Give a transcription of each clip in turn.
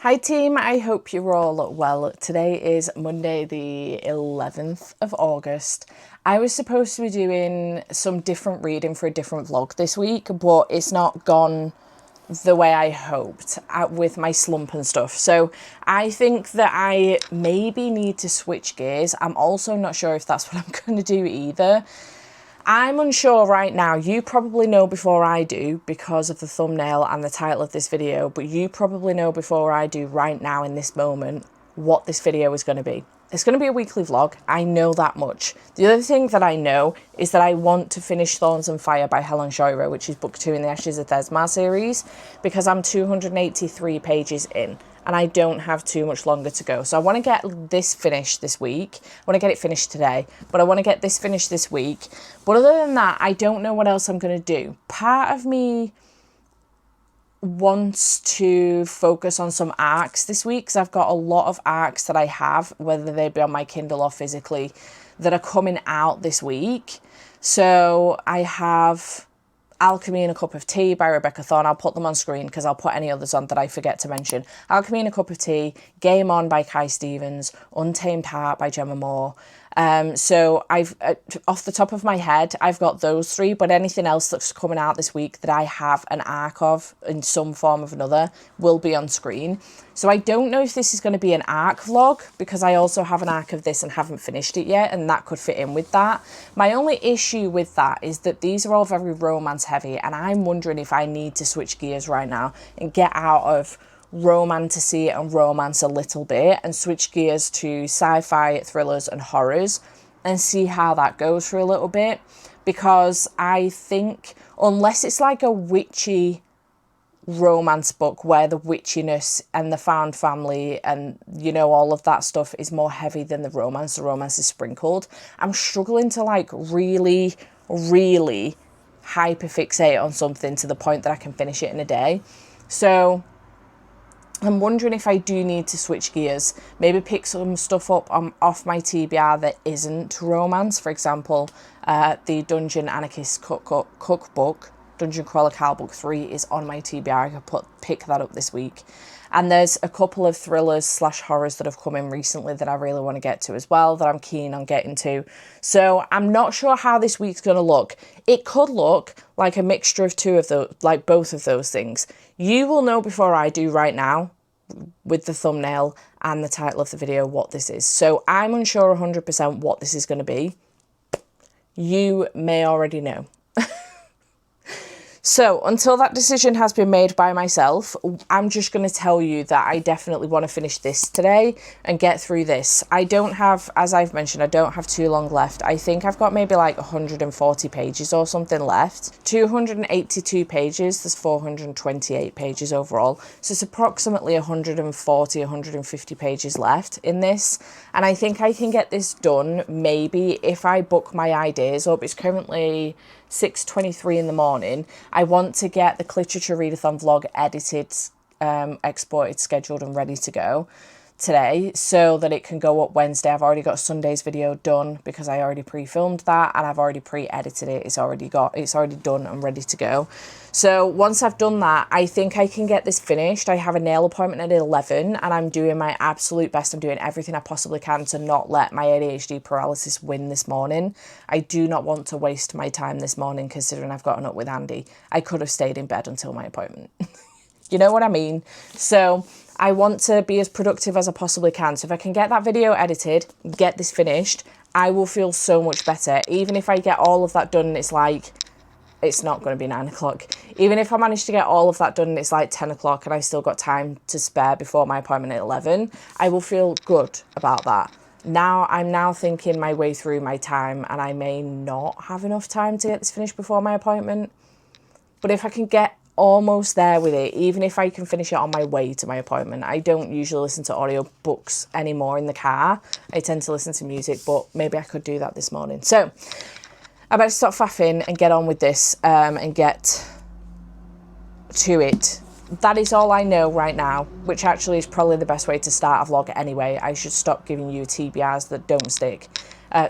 Hi team, I hope you're all well. Today is Monday the 11th of August. I was supposed to be doing some different reading for a different vlog this week, but it's not gone the way I hoped with my slump and stuff. So I think that I maybe need to switch gears. I'm also not sure if that's what I'm going to do either. I'm unsure right now. You probably know before I do because of the thumbnail and the title of this video, but you probably know before I do right now in this moment what this video is going to be. It's going to be a weekly vlog. I know that much. The other thing that I know is that I want to finish Thorns and Fire by Helen Shoiro, which is book 2 in the Ashes of Thesma series, because I'm 283 pages in and I don't have too much longer to go. So I want to get this finished this week. I want to get it finished today, but I want to get this finished this week. But other than that, I don't know what else I'm going to do. Part of me wants to focus on some arcs this week because I've got a lot of arcs that I have, whether they be on my Kindle or physically, that are coming out this week. So I have Alchemy in a Cup of Tea by Rebecca Thorne. I'll put them on screen because I'll put any others on that I forget to mention. Alchemy in a Cup of Tea, Game On by Kai Stevens, Untamed Heart by Gemma Moore. So I've, off the top of my head, I've got those three, but anything else that's coming out this week that I have an arc of in some form of another will be on screen. So I don't know if this is going to be an arc vlog because I also have an arc of this and haven't finished it yet, and that could fit in with that. My only issue with that is that these are all very romance heavy, and I'm wondering if I need to switch gears right now and get out of romantasy and romance a little bit and switch gears to sci-fi, thrillers and horrors and see how that goes for a little bit, because I think unless it's like a witchy romance book where the witchiness and the found family and, you know, all of that stuff is more heavy than the romance is sprinkled, I'm struggling to like really hyperfixate on something to the point that I can finish it in a day. So I'm wondering if I do need to switch gears, maybe pick some stuff up off my TBR that isn't romance. For example, the Dungeon Anarchist Cookbook, Dungeon Crawler Cal Book 3 is on my TBR. I could pick that up this week. And there's a couple of thrillers / horrors that have come in recently that I really want to get to as well, that I'm keen on getting to. So I'm not sure how this week's going to look. It could look like a mixture of two of those, like both of those things. You will know before I do right now with the thumbnail and the title of the video what this is. So I'm unsure 100% what this is going to be. You may already know. So until that decision has been made by myself, I'm just going to tell you that I definitely want to finish this today and get through this. I don't have, as I've mentioned, I don't have too long left. I think I've got maybe like 140 pages or something left. 282 pages, there's 428 pages overall. So it's approximately 140, 150 pages left in this. And I think I can get this done maybe if I book my ideas up. It's currently 6:23 in the morning. I want to get the Literature Readathon vlog edited, exported, scheduled and ready to go today so that it can go up Wednesday. I've already got Sunday's video done because I already pre-filmed that and I've already pre-edited it. It's already done and ready to go. So once I've done that, I think I can get this finished. I have a nail appointment at 11 and I'm doing my absolute best. I'm doing everything I possibly can to not let my ADHD paralysis win this morning. I do not want to waste my time this morning considering I've gotten up with Andy. I could have stayed in bed until my appointment. You know what I mean? So I want to be as productive as I possibly can. So if I can get that video edited, get this finished, I will feel so much better. Even if I get all of that done and it's like, it's not going to be 9 o'clock. Even if I manage to get all of that done and it's like 10 o'clock and I've still got time to spare before my appointment at 11, I will feel good about that. Now, I'm now thinking my way through my time and I may not have enough time to get this finished before my appointment. But if I can get almost there with it, even if I can finish it on my way to my appointment. I don't usually listen to audiobooks anymore in the car. I tend to listen to music, but maybe I could do that this morning. So I better stop faffing and get on with this and get to it. That is all I know right now, which actually is probably the best way to start a vlog anyway. I should stop giving you TBRs that don't stick.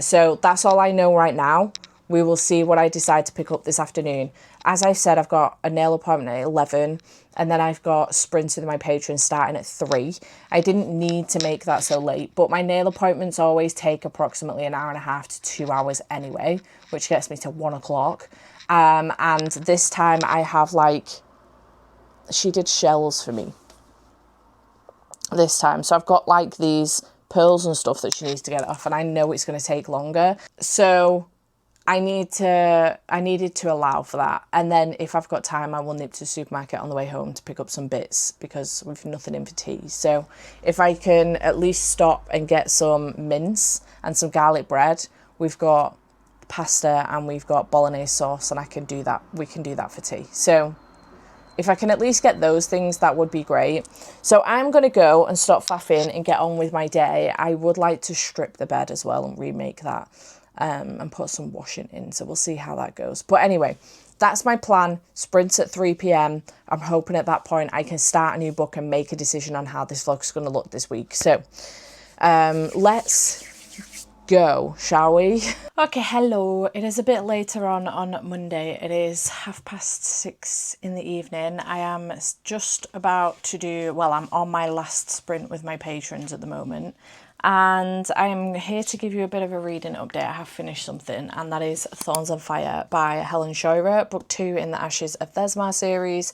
So that's all I know right now. we will see what I decide to pick up this afternoon. As I said, I've got a nail appointment at 11, and then I've got sprints with my patrons starting at 3. I didn't need to make that so late, but my nail appointments always take approximately an hour and a half to 2 hours anyway, which gets me to 1 o'clock. And this time I have like, she did shells for me this time. So I've got like these pearls and stuff that she needs to get off, and I know it's going to take longer. So I needed to allow for that. And then if I've got time, I will nip to the supermarket on the way home to pick up some bits because we've nothing in for tea. So if I can at least stop and get some mince and some garlic bread, we've got pasta and we've got bolognese sauce, and I can do that. We can do that for tea. So if I can at least get those things, that would be great. So I'm going to go and stop faffing and get on with my day. I would like to strip the bed as well and remake that. And put some washing in, so we'll see how that goes. But anyway, that's my plan. Sprints at 3 p.m. I'm hoping at that point I can start a new book and make a decision on how this vlog's going to look this week. So let's go, shall we? Okay, hello. It is a bit later on Monday. It is 6:30 in the evening. I am just about to do, well, I'm on my last sprint with my patrons at the moment. And I'm here to give you a bit of a reading update. I have finished something, and that is Thorns on Fire by Helen Scheurer, book 2 in the Ashes of Thesmar series.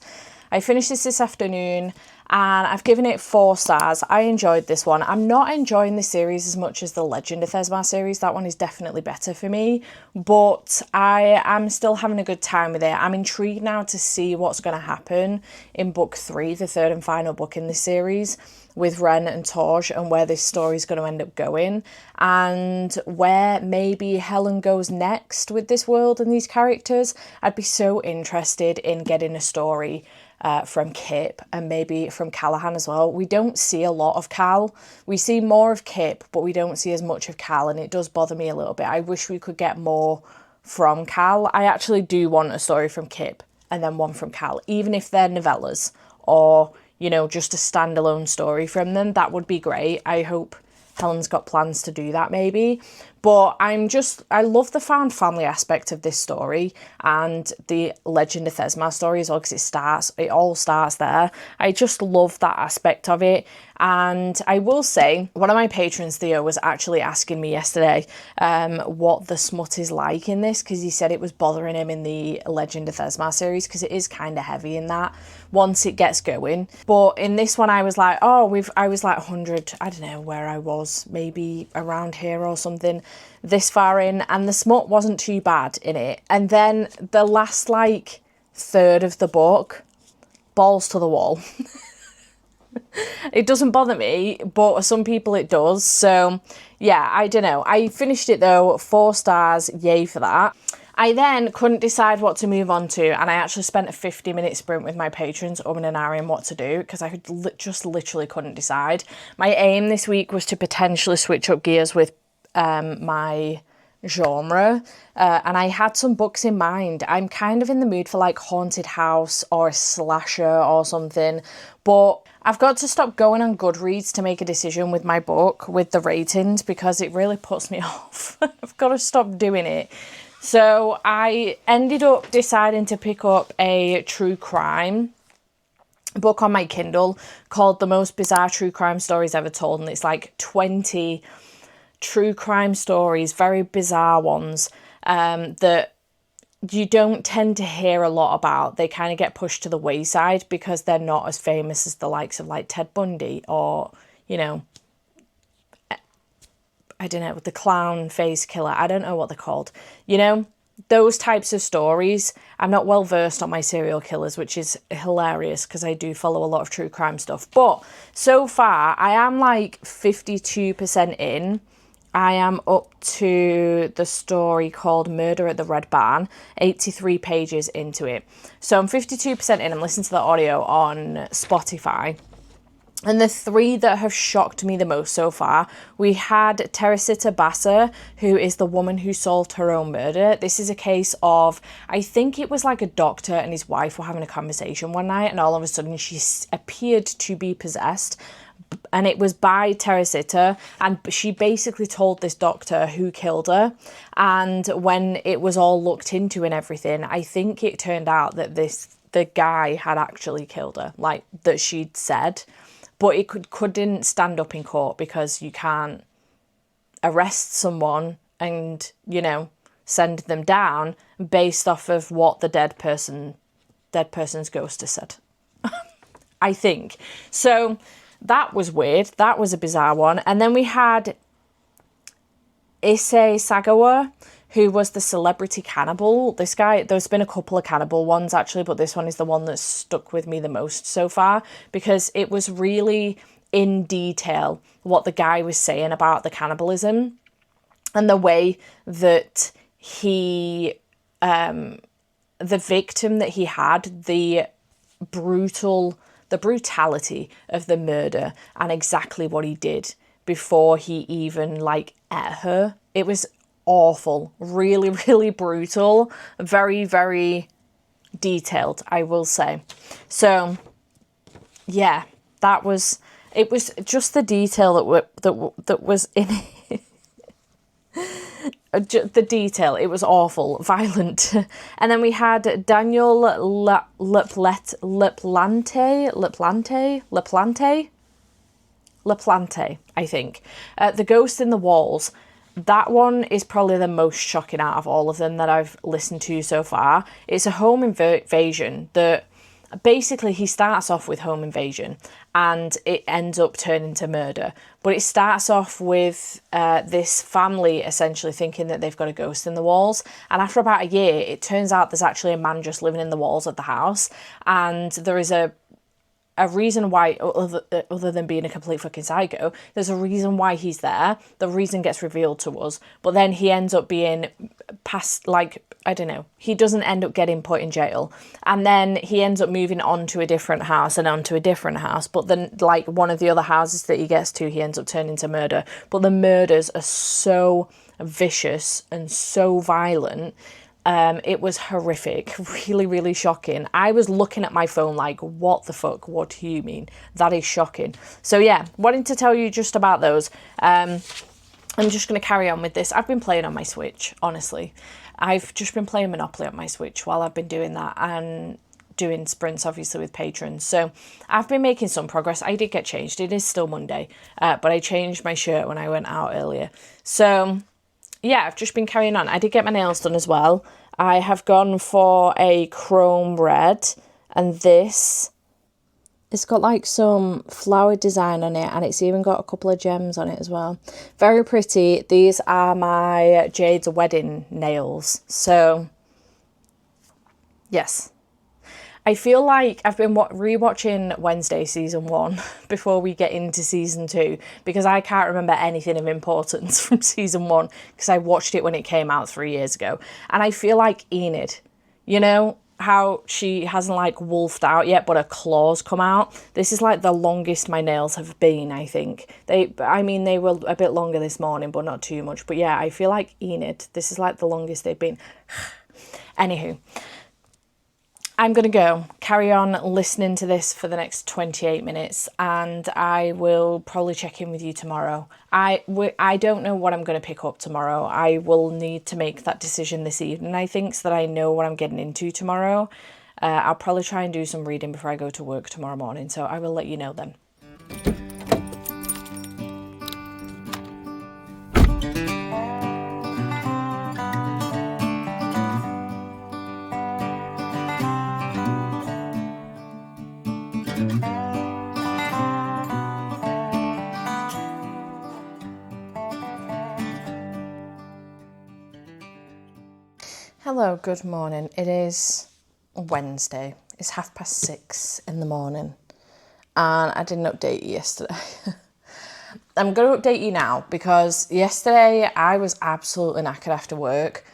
I finished this afternoon, and I've given it 4 stars. I enjoyed this one. I'm not enjoying the series as much as the Legend of Thesmar series. That one is definitely better for me, but I am still having a good time with it. I'm intrigued now to see what's going to happen in book 3, the third and final book in this series, with Ren and Torge, and where this story is going to end up going, and where maybe Helen goes next with this world and these characters. I'd be so interested in getting a story from Kip, and maybe from Callahan as well. We don't see a lot of Cal. We see more of Kip, but we don't see as much of Cal, and it does bother me a little bit. I wish we could get more from Cal. I actually do want a story from Kip and then one from Cal, even if they're novellas or, you know, just a standalone story from them. That would be great. I hope Helen's got plans to do that maybe. But I love the found family aspect of this story and the Legend of Thesmar story as well, because it all starts there. I just love that aspect of it. And I will say, one of my patrons, Theo, was actually asking me yesterday what the smut is like in this, because he said it was bothering him in the Legend of Thesmar series, because it is kind of heavy in that once it gets going. But in this one, I was like, I was like 100, I don't know where I was, maybe around here or something, this far in, and the smut wasn't too bad in it. And then the last like third of the book, balls to the wall. It doesn't bother me, but some people it does. So yeah, I don't know. I finished it though, 4 stars, yay for that. I then couldn't decide what to move on to, and I actually spent a 50-minute sprint with my patrons and ahhing what to do, because I just literally couldn't decide. My aim this week was to potentially switch up gears with my genre, and I had some books in mind. I'm kind of in the mood for like haunted house or a slasher or something, but I've got to stop going on Goodreads to make a decision with my book with the ratings, because it really puts me off. I've got to stop doing it. So I ended up deciding to pick up a true crime book on my Kindle called The Most Bizarre True Crime Stories Ever Told, and it's like 20 true crime stories, very bizarre ones, that you don't tend to hear a lot about. They kind of get pushed to the wayside because they're not as famous as the likes of like Ted Bundy or, you know, I don't know, the clown face killer. I don't know what they're called. You know, those types of stories. I'm not well versed on my serial killers, which is hilarious because I do follow a lot of true crime stuff. But so far, I am like 52% in. I am up to the story called Murder at the Red Barn, 83 pages into it. So I'm 52% in. I'm listening to the audio on Spotify. And the 3 that have shocked me the most so far, we had Teresita Bassa, who is the woman who solved her own murder. This is a case of, I think it was like a doctor and his wife were having a conversation one night, and all of a sudden she appeared to be possessed and it was by Teresita, and she basically told this doctor who killed her. And when it was all looked into and everything, I think it turned out that the guy had actually killed her, like that she'd said, but it couldn't stand up in court because you can't arrest someone and, you know, send them down based off of what the dead person's ghost has said. I think. So that was weird. That was a bizarre one. And then we had Issei Sagawa, who was the celebrity cannibal. This guy, there's been a couple of cannibal ones actually, but this one is the one that's stuck with me the most so far, because it was really in detail what the guy was saying about the cannibalism and the way that he, the victim that he had, the brutality of the murder and exactly what he did before he even like ate her. It was awful, really, really brutal, very, very detailed, I will say. So yeah, it was just the detail that was in it. The detail, it was awful, violent. And then we had Daniel Laplante, I think. The Ghost in the Walls. That one is probably the most shocking out of all of them that I've listened to so far. It's a home invasion that basically he starts off with home invasion and it ends up turning to murder. But it starts off with this family essentially thinking that they've got a ghost in the walls. And after about a year, it turns out there's actually a man just living in the walls of the house. And there is a reason why, other than being a complete fucking psycho, there's a reason why he's there. The reason gets revealed to us, but then he ends up being past, like, I don't know, he doesn't end up getting put in jail, and then he ends up moving on to a different house and on to a different house, but then like one of the other houses that he gets to, he ends up turning to murder. But the murders are so vicious and so violent. It was horrific, really, really shocking. I was looking at my phone like, what the fuck? What do you mean? That is shocking. So yeah, wanting to tell you just about those. I'm just going to carry on with this. I've been playing on my Switch, honestly. I've just been playing Monopoly on my Switch while I've been doing that and doing sprints, obviously, with patrons. So I've been making some progress. I did get changed. It is still Monday, but I changed my shirt when I went out earlier. So yeah, I've just been carrying on. I did get my nails done as well. I have gone for a chrome red, and this, it's got like some flower design on it, and it's even got a couple of gems on it as well. Very pretty. These are my Jade's wedding nails. So yes, I feel like I've been rewatching Wednesday season 1 before we get into season 2, because I can't remember anything of importance from season 1 because I watched it when it came out 3 years ago. And I feel like Enid, you know how she hasn't like wolfed out yet, but her claws come out. This is like the longest my nails have been, I think. They were a bit longer this morning, but not too much. But yeah, I feel like Enid, this is like the longest they've been. Anywho, I'm going to go carry on listening to this for the next 28 minutes, and I will probably check in with you tomorrow. I don't know what I'm going to pick up tomorrow. I will need to make that decision this evening, I think, so that I know what I'm getting into tomorrow. I'll probably try and do some reading before I go to work tomorrow morning, so I will let you know then. Hello, good morning. It is Wednesday. It's 6:30 in the morning, and I didn't update you yesterday. I'm going to update you now because yesterday I was absolutely knackered after work.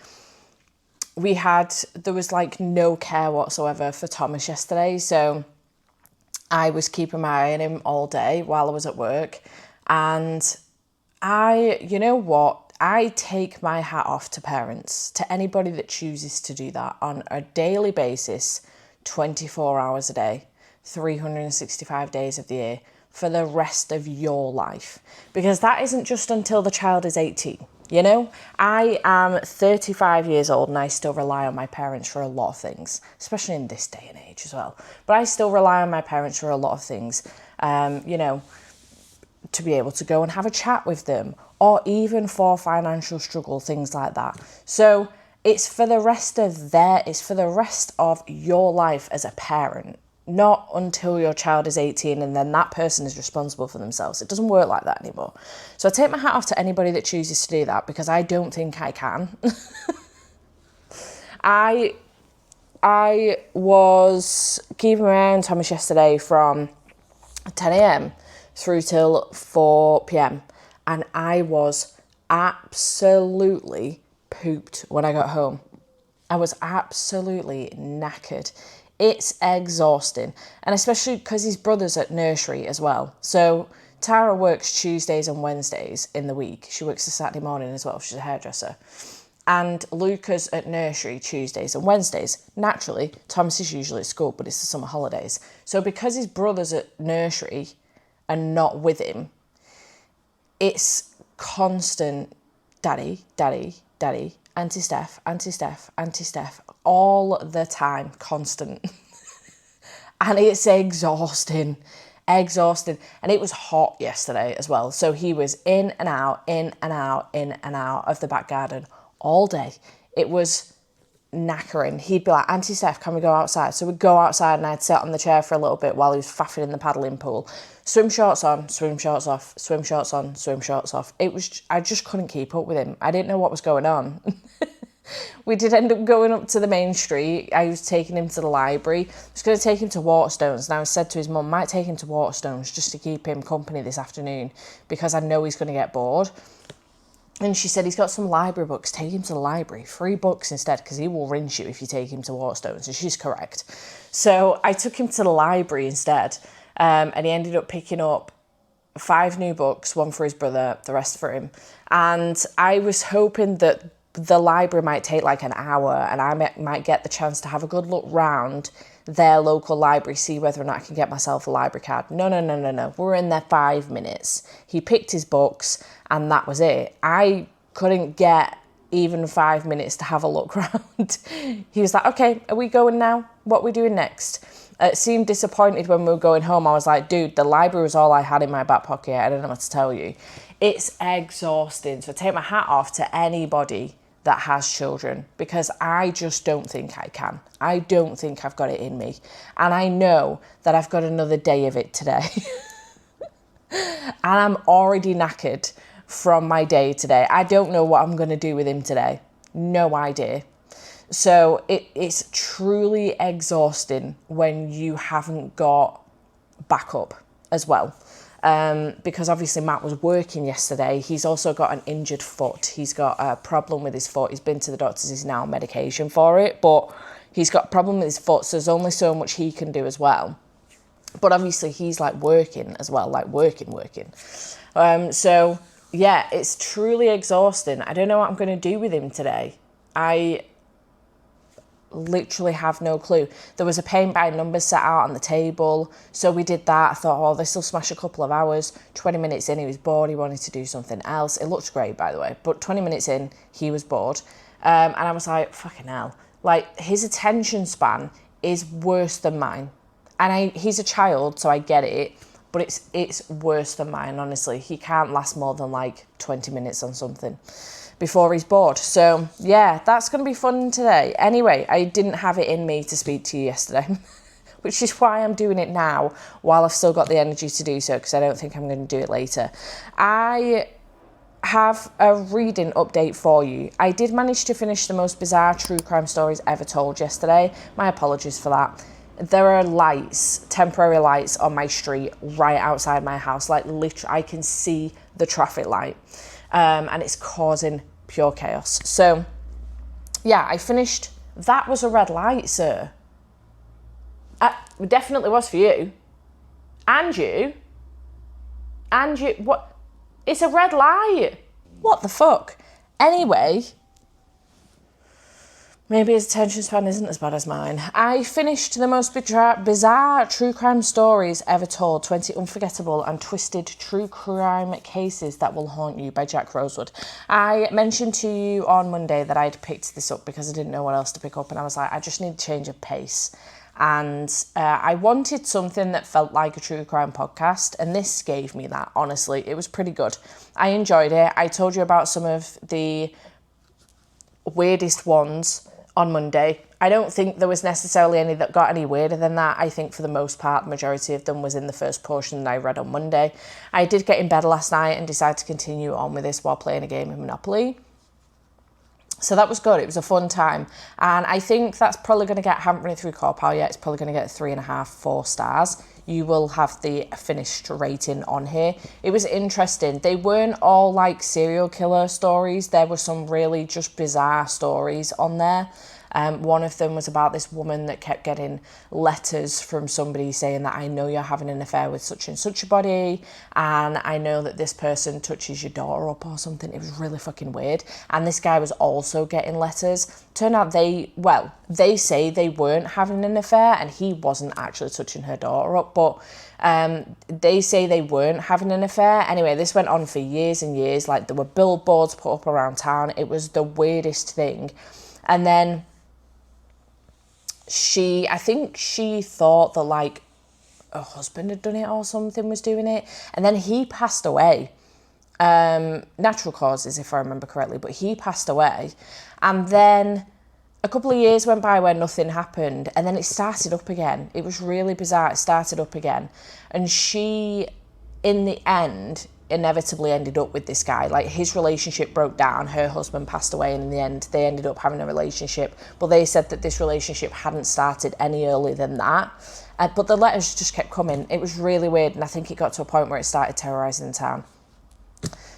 There was like no care whatsoever for Thomas yesterday, so I was keeping my eye on him all day while I was at work, and you know what? I take my hat off to parents, to anybody that chooses to do that on a daily basis, 24 hours a day, 365 days of the year, for the rest of your life, because that isn't just until the child is 18. You know, I am 35 years old and I still rely on my parents for a lot of things, especially in this day and age as well. But I still rely on my parents for a lot of things, you know, to be able to go and have a chat with them, or even for financial struggle, things like that. So it's for the rest of your life as a parent, not until your child is 18 and then that person is responsible for themselves. It doesn't work like that anymore. So I take my hat off to anybody that chooses to do that, because I don't think I can. I was keeping my eye on Thomas yesterday from 10 a.m. through till 4 p.m. and I was absolutely pooped when I got home. I was absolutely knackered. It's exhausting. And especially because his brother's at nursery as well. So Tara works Tuesdays and Wednesdays in the week. She works a Saturday morning as well. She's a hairdresser. And Luca's at nursery Tuesdays and Wednesdays. Naturally, Thomas is usually at school, but it's the summer holidays. So because his brother's at nursery and not with him, it's constant daddy, daddy, daddy, Auntie Steph, Auntie Steph, Auntie Steph, all the time, constant. And it's exhausting. And it was hot yesterday as well. So he was in and out, in and out, in and out of the back garden all day. It was knackering. He'd be like, Auntie Steph, can we go outside? So we'd go outside and I'd sit on the chair for a little bit while he was faffing in the paddling pool. Swim shorts on, swim shorts off, swim shorts on, swim shorts off. I just couldn't keep up with him. I didn't know what was going on. We did end up going up to the main street. I was taking him to the library. I was going to take him to Waterstones. And I said to his mum, might take him to Waterstones just to keep him company this afternoon, because I know he's going to get bored. And she said, he's got some library books. Take him to the library. Free books instead, because he will rinse you if you take him to Waterstones. And she's correct. So I took him to the library instead. And he ended up picking up 5 new books, 1 for his brother, the rest for him. And I was hoping that the library might take like an hour and I might get the chance to have a good look round their local library, see whether or not I can get myself a library card. No. We're in there 5 minutes. He picked his books and that was it. I couldn't get even 5 minutes to have a look round. He was like, okay, are we going now? What are we doing next? Seemed disappointed when we were going home. I was like, dude, the library was all I had in my back pocket. I don't know what to tell you. It's exhausting. So I take my hat off to anybody that has children, because I just don't think I can. I don't think I've got it in me. And I know that I've got another day of it today. And I'm already knackered from my day today. I don't know what I'm going to do with him today. No idea. So it's truly exhausting when you haven't got backup as well. Because obviously Matt was working yesterday. He's also got an injured foot. He's got a problem with his foot. He's been to the doctors. He's now on medication for it. But he's got a problem with his foot, so there's only so much he can do as well. But obviously he's like working as well, like working. So yeah, it's truly exhausting. I don't know what I'm going to do with him today. I literally have no clue. There was a paint by numbers set out on the table, so we did that. I thought, oh, this will smash a couple of hours. 20 minutes in, he was bored. He wanted to do something else. It looked great, by the way, but 20 minutes in, he was bored. And I was like, fucking hell. Like, his attention span is worse than mine. And he's a child, so I get it, but it's worse than mine, honestly. He can't last more than like 20 minutes on something before he's bored. So yeah, that's going to be fun today. Anyway, I didn't have it in me to speak to you yesterday, which is why I'm doing it now while I've still got the energy to do so, because I don't think I'm going to do it later. I have a reading update for you. I did manage to finish the most bizarre true crime stories ever told yesterday. My apologies for that. There are lights, temporary lights on my street right outside my house. Like literally, I can see the traffic light. And it's causing pure chaos. So, yeah, I finished. That was a red light, sir. It definitely was for you. And you. What? It's a red light. What the fuck? Anyway, Maybe his attention span isn't as bad as mine. I finished the most bizarre true crime stories ever told, 20 unforgettable and twisted true crime cases that will haunt you by Jack Rosewood. I mentioned to you on Monday that I'd picked this up because I didn't know what else to pick up, and I was like, I just need a change of pace. And I wanted something that felt like a true crime podcast, and this gave me that, honestly. It was pretty good. I enjoyed it. I told you about some of the weirdest ones on Monday. I don't think there was necessarily any that got any weirder than that. I think for the most part, the majority of them was in the first portion that I read on Monday. I did get in bed last night and decided to continue on with this while playing a game of Monopoly. So that was good. It was a fun time. And I think that's probably going to get, I haven't run it through Campfire yet, it's probably going to get 3.5, 4 stars. You will have the finished rating on here. It was interesting. They weren't all like serial killer stories. There were some really just bizarre stories on there. One of them was about this woman that kept getting letters from somebody saying that I know you're having an affair with such and such a body, and I know that this person touches your daughter up or something. It was really fucking weird. And this guy was also getting letters. Turned out they say they weren't having an affair and he wasn't actually touching her daughter up, but they say they weren't having an affair. Anyway, this went on for years and years. Like, there were billboards put up around town. It was the weirdest thing. And then I think she thought that like her husband had done it or something, was doing it. And then he passed away. Natural causes, if I remember correctly, but he passed away. And then a couple of years went by where nothing happened. And then it started up again. It was really bizarre. It started up again. And she, in the end, inevitably ended up with this guy. Like, his relationship broke down, her husband passed away, and in the end they ended up having a relationship, but they said that this relationship hadn't started any earlier than that. But the letters just kept coming. It was really weird, and I think it got to a point where it started terrorizing the town.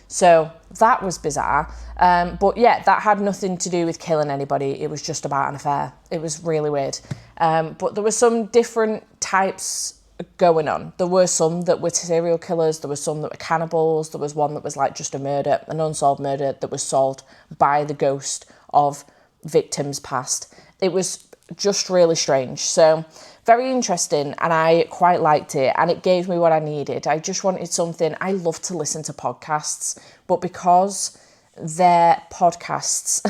So that was bizarre. But yeah, that had nothing to do with killing anybody. It was just about an affair. It was really weird. But there were some different types going on. There were some that were serial killers, there were some that were cannibals, there was one that was like just a murder, an unsolved murder that was solved by the ghost of victims past. It was just really strange. So very interesting, and I quite liked it, and it gave me what I needed. I just wanted something. I love to listen to podcasts, but because they're podcasts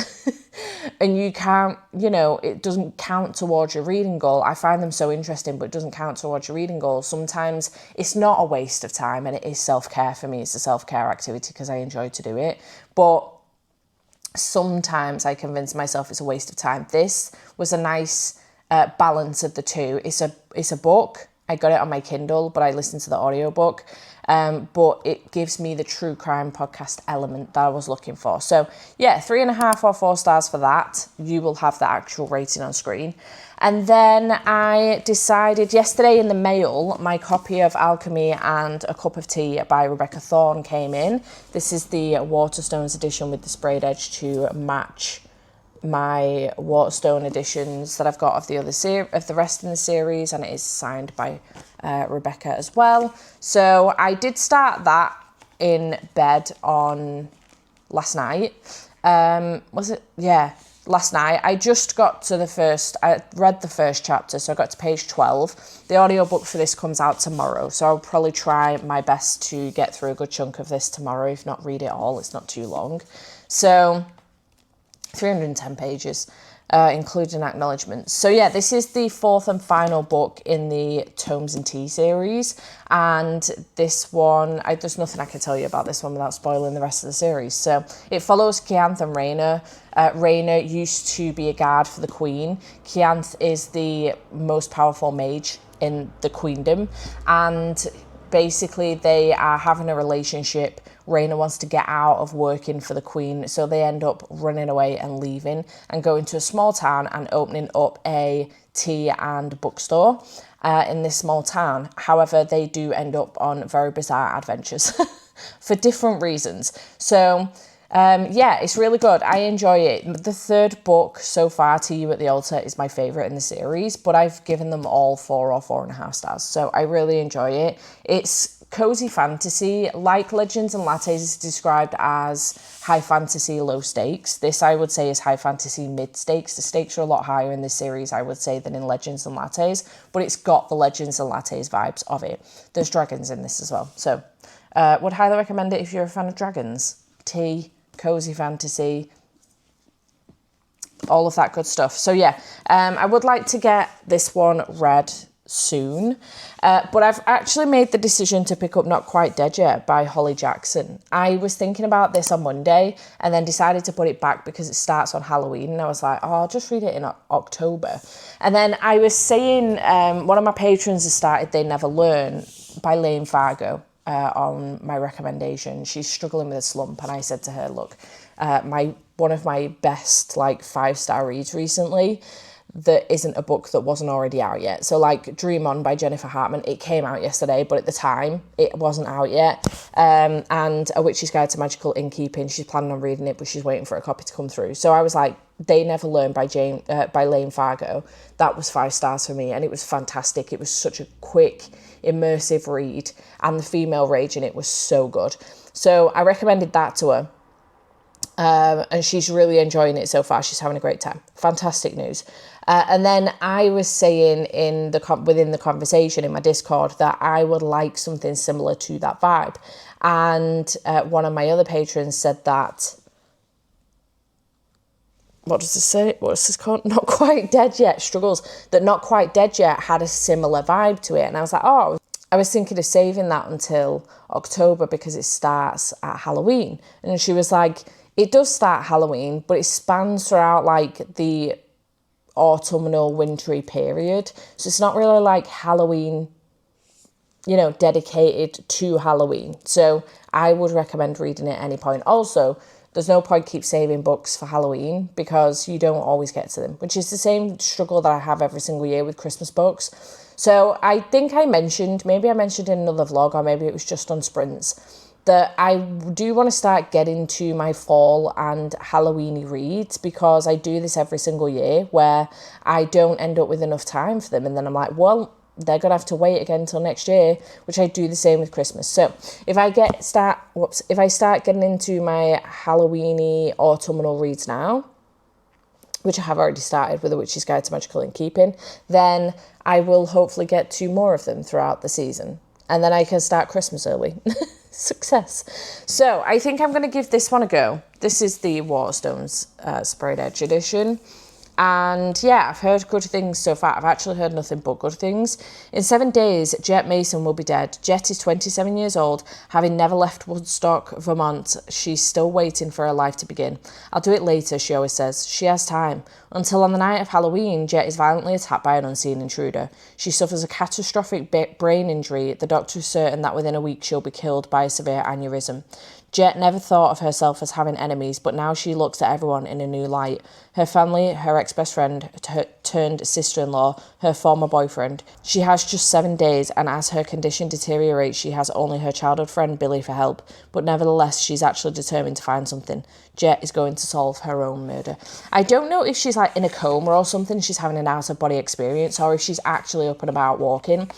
and you can't, it doesn't count towards your reading goal. I find them so interesting, but it doesn't count towards your reading goal. Sometimes it's not a waste of time, and it is self-care for me. It's a self-care activity because I enjoy to do it. But sometimes I convince myself it's a waste of time. This was a nice balance of the two. It's a book. I got it on my Kindle, but I listened to the audiobook. But it gives me the true crime podcast element that I was looking for. So yeah, 3.5 or 4 stars for that. You will have the actual rating on screen. And then I decided yesterday in the mail, my copy of Alchemy and a Cup of Tea by Rebecca Thorne came in. This is the Waterstones edition with the sprayed edge to match my Waterstone editions that I've got of the rest in the series, and it is signed by Rebecca as well. So I did start that in bed on last night. Last night. I just got to I read the first chapter, so I got to page 12. The audiobook for this comes out tomorrow, so I'll probably try my best to get through a good chunk of this tomorrow, if not read it all. It's not too long. So 310 pages, including acknowledgements. So yeah, this is the 4th and final book in the Tomes and Tea series, and this one, there's nothing I can tell you about this one without spoiling the rest of the series. So it follows Cianth and Rhaena. Rhaena used to be a guard for the Queen. Cianth is the most powerful mage in the Queendom, and basically they are having a relationship. Rhaena wants to get out of working for the Queen, so they end up running away and leaving and going to a small town and opening up a tea and bookstore in this small town. However, they do end up on very bizarre adventures for different reasons. So yeah, it's really good. I enjoy it. The 3rd book so far, To You at the Altar, is my favourite in the series, but I've given them all 4 or 4.5 stars. So I really enjoy it. It's cozy fantasy. Like Legends and Lattes is described as high fantasy, low stakes. This, I would say, is high fantasy, mid stakes. The stakes are a lot higher in this series, I would say, than in Legends and Lattes, but it's got the Legends and Lattes vibes of it. There's dragons in this as well. So, would highly recommend it if you're a fan of dragons. Tea, cozy fantasy, all of that good stuff. So yeah, I would like to get this one read soon, but I've actually made the decision to pick up Not Quite Dead Yet by Holly Jackson. I was thinking about this on Monday and then decided to put it back because it starts on Halloween, and I was like, oh, I'll just read it in October. And then I was saying, one of my patrons has started They Never Learn by Lane Fargo on my recommendation. She's struggling with a slump, and I said to her, look, one of my best 5-star reads recently that isn't a book that wasn't already out yet. So Dream On by Jennifer Hartman, it came out yesterday, but at the time it wasn't out yet. And A Witch's Guide to Magical Innkeeping, she's planning on reading it, but she's waiting for a copy to come through. So I was like, They Never Learn by Lane Fargo. That was 5 stars for me, and it was fantastic. It was such a quick, immersive read, and the female rage in it was so good. So I recommended that to her. And she's really enjoying it so far. She's having a great time. Fantastic news. And then I was saying within the conversation in my Discord that I would like something similar to that vibe. And one of my other patrons said that, what does this say? What's this called? Not Quite Dead Yet struggles. That Not Quite Dead Yet had a similar vibe to it. And I was like, oh, I was thinking of saving that until October because it starts at Halloween. And she was like, it does start Halloween, but it spans throughout the autumnal, wintry period. So it's not really Halloween, dedicated to Halloween. So I would recommend reading it at any point. Also, there's no point keep saving books for Halloween because you don't always get to them, which is the same struggle that I have every single year with Christmas books. So I think maybe I mentioned in another vlog, or maybe it was just on sprints, that I do want to start getting to my fall and Halloweeny reads, because I do this every single year where I don't end up with enough time for them. And then I'm like, well, they're going to have to wait again until next year, which I do the same with Christmas. So if I start getting into my Halloweeny autumnal reads now, which I have already started with A Witch's Guide to Magical Innkeeping, then I will hopefully get to more of them throughout the season. And then I can start Christmas early. Success. So I think I'm going to give this one a go. This is the Waterstones Sprayed Edge edition. And yeah, I've heard good things so far. I've actually heard nothing but good things. In 7 days, Jet Mason will be dead. Jet is 27 years old, having never left Woodstock, Vermont. She's still waiting for her life to begin. I'll do it later, she always says. She has time. Until on the night of Halloween, Jet is violently attacked by an unseen intruder. She suffers a catastrophic brain injury. The doctor is certain that within a week she'll be killed by a severe aneurysm. Jet never thought of herself as having enemies, but now she looks at everyone in a new light. Her family, her ex-best friend, turned sister-in-law, her former boyfriend. She has just 7 days, and as her condition deteriorates, she has only her childhood friend Billy for help. But nevertheless, she's actually determined to find something. Jet is going to solve her own murder. I don't know if she's in a coma or something, she's having an out-of-body experience, or if she's actually up and about walking.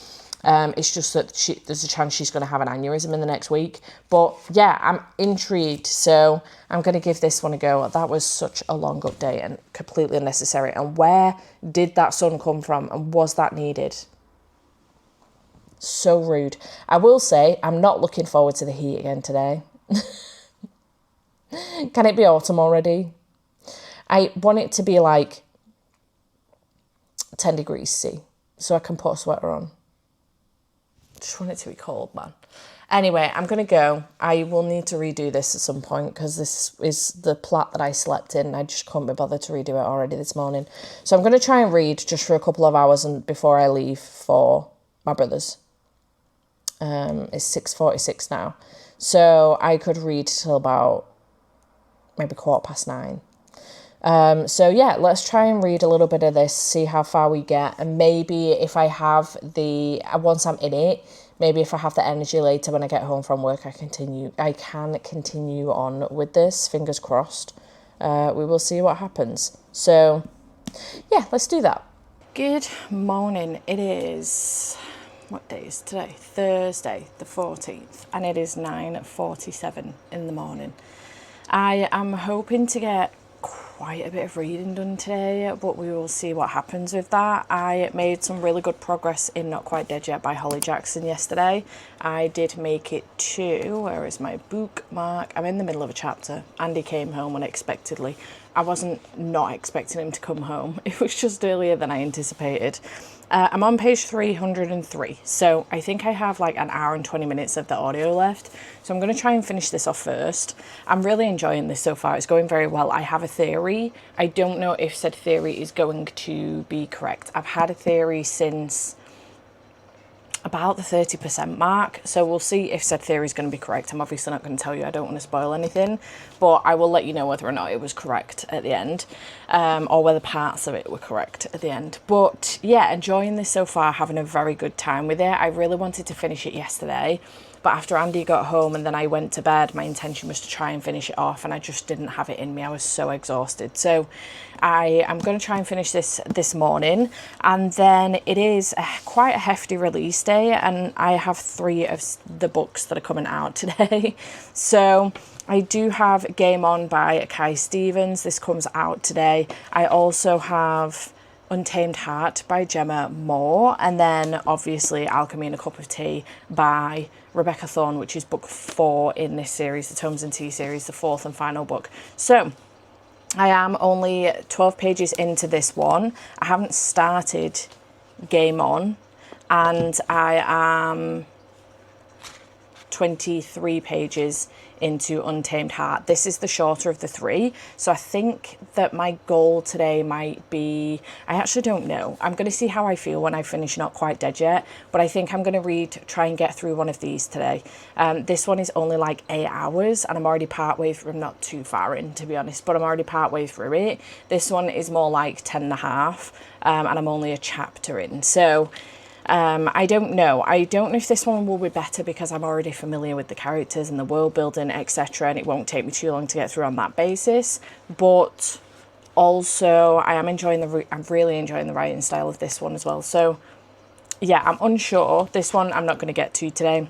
It's just that there's a chance she's going to have an aneurysm in the next week. But yeah, I'm intrigued. So I'm going to give this one a go. That was such a long update and completely unnecessary. And where did that sun come from? And was that needed? So rude. I will say I'm not looking forward to the heat again today. Can it be autumn already? I want it to be 10 degrees C so I can put a sweater on. Just want it to be cold, man. Anyway, I'm going to go. I will need to redo this at some point because this is the plot that I slept in. I just couldn't be bothered to redo it already this morning. So I'm going to try and read just for a couple of hours and before I leave for my brother's. It's 6:46 now. So I could read till about maybe 9:15. So yeah, let's try and read a little bit of this, see how far we get, and maybe if I have once I'm in it, maybe if I have the energy later when I get home from work, I can continue on with this, fingers crossed. We will see what happens. So yeah, let's do that. Good morning. It is what day is today? Thursday, the 14th, and it is 9:47 in the morning. I am hoping to get quite a bit of reading done today, but we will see what happens with that. I made some really good progress in Not Quite Dead Yet by Holly Jackson yesterday. I did make it to, where is my bookmark? I'm in the middle of a chapter. Andy came home unexpectedly. I wasn't not expecting him to come home. It was just earlier than I anticipated. I'm on page 303, so I think I have like an hour and 20 minutes of the audio left. So I'm going to try and finish this off first. I'm really enjoying this so far. It's going very well. I have a theory. I don't know if said theory is going to be correct. I've had a theory since about the 30% mark, so we'll see if said theory is going to be correct. I'm obviously not going to tell you, I don't want to spoil anything, but I will let you know whether or not it was correct at the end, or whether parts of it were correct at the end. But yeah, enjoying this so far, having a very good time with it. I really wanted to finish it yesterday, but after Andy got home and then I went to bed, my intention was to try and finish it off, and I just didn't have it in me. I was so exhausted. So I am going to try and finish this morning, and then it is quite a hefty release day, and I have 3 of the books that are coming out today. So I do have Game On by Kai Stevens. This comes out today. I also have Untamed Heart by Gemma Moore, and then obviously Alchemy and a Cup of Tea by Rebecca Thorne, which is book 4 in this series, the Tomes and Tea series, the 4th and final book. So I am only 12 pages into this one. I haven't started Game On, and I am 23 pages into Untamed Heart. This is the shorter of the 3, so I think that my goal today might be, I actually don't know. I'm going to see how I feel when I finish Not Quite Dead Yet, but I think I'm going to try and get through one of these today. This one is only like 8 hours, and I'm already partway through. I'm not too far in, to be honest, but I'm already partway through it. This one is more like 10 and a half, and I'm only a chapter in, so I don't know. I don't know if this one will be better because I'm already familiar with the characters and the world building, etc., and it won't take me too long to get through on that basis. But also, I'm really enjoying the writing style of this one as well. So yeah, I'm unsure. This one I'm not going to get to today.